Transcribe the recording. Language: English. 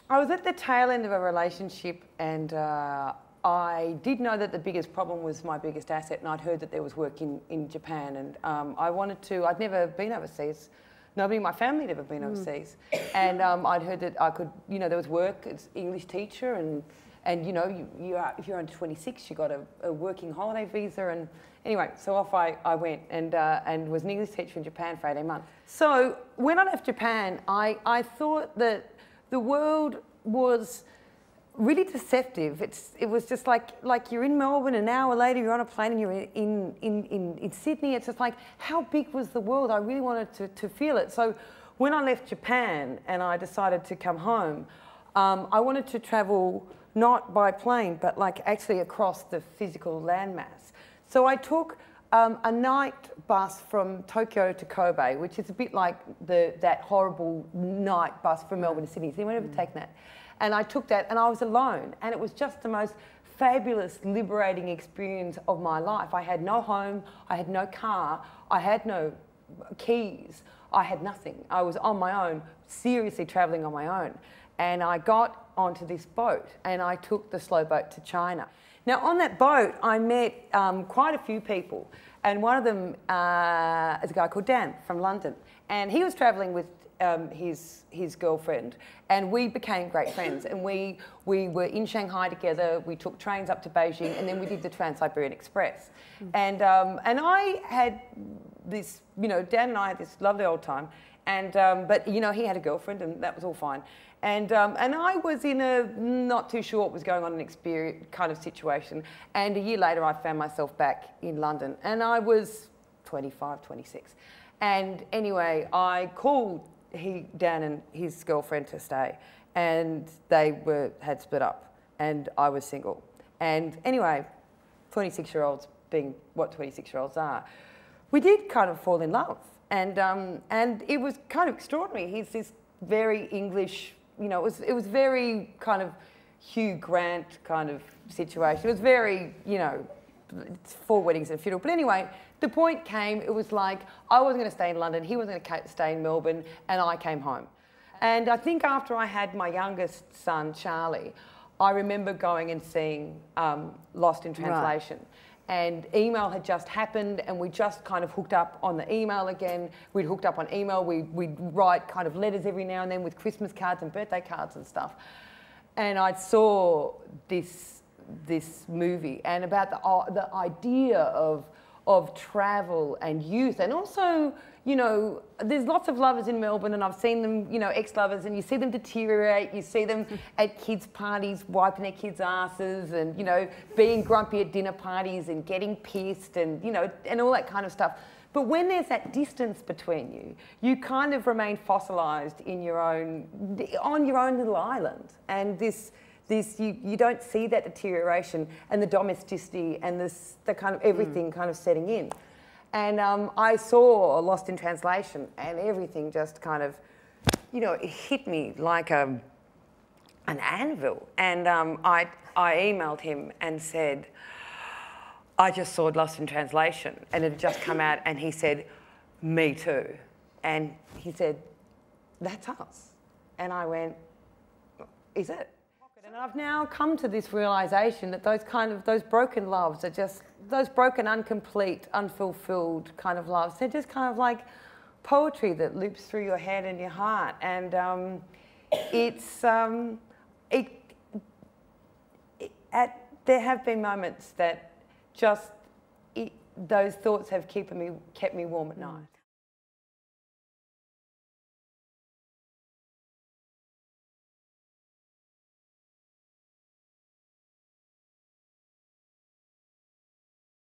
I was at the tail end of a relationship, and I did know that the biggest problem was my biggest asset, and I'd heard that there was work in Japan, and I wanted to. I'd never been overseas. Nobody in my family had ever been overseas, and I'd heard that I could. You know, there was work as English teacher, and you know, if you're under 26, you got a working holiday visa, and anyway, so off I went, and was an English teacher in Japan for 18 months. So when I left Japan, I thought that the world was really deceptive. It was just like you're in Melbourne, an hour later you're on a plane and you're in Sydney. It's just like, how big was the world? I really wanted to feel it. So when I left Japan and I decided to come home, I wanted to travel not by plane, but like actually across the physical landmass. So I took a night bus from Tokyo to Kobe, which is a bit like that horrible night bus from Melbourne to Sydney. Has anyone ever taken that? And I took that, and I was alone, and it was just the most fabulous, liberating experience of my life. I had no home, I had no car, I had no keys, I had nothing. I was on my own, seriously travelling on my own. And I got onto this boat, and I took the slow boat to China. Now, on that boat, I met quite a few people, and one of them is a guy called Dan from London, and he was travelling with his girlfriend, and we became great friends, and we were in Shanghai together. We took trains up to Beijing, and then we did the Trans-Siberian Express. And I had this, you know, Dan and I had this lovely old time, and but you know, he had a girlfriend, and that was all fine. And I was in a not too sure what was going on in experience kind of situation. And a year later, I found myself back in London, and I was 25, 26. And anyway, I called Dan and his girlfriend to stay, and they had split up, and I was single. And anyway, 26-year-olds being what 26-year-olds are, we did kind of fall in love, and it was kind of extraordinary. He's this very English. You know, it was very kind of Hugh Grant kind of situation. It was very, you know, 4 weddings and a funeral. But anyway, the point came, it was like I wasn't going to stay in London, he wasn't going to stay in Melbourne, and I came home. And I think after I had my youngest son, Charlie, I remember going and seeing Lost in Translation. Right. And email had just happened, and we just kind of hooked up on the email again. We'd hooked up on email. We'd write kind of letters every now and then with Christmas cards and birthday cards and stuff. And I saw this movie, and about the idea of travel and youth, and also, you know, there's lots of lovers in Melbourne, and I've seen them, you know, ex-lovers, and you see them deteriorate, you see them at kids' parties wiping their kids' asses, and, you know, being grumpy at dinner parties and getting pissed, and, you know, and all that kind of stuff. But when there's that distance between you, you kind of remain fossilised in on your own little island, and you don't see that deterioration and the domesticity and the kind of everything kind of setting in. And I saw Lost in Translation, and everything just kind of, you know, it hit me like an anvil. And I emailed him and said, I just saw Lost in Translation, and it had just come out, and he said, me too. And he said, that's us. And I went, is it? And I've now come to this realisation that those broken loves are just, those broken, incomplete, unfulfilled kind of loves, they're just kind of like poetry that loops through your head and your heart. And there have been moments that just, those thoughts have kept me warm at night.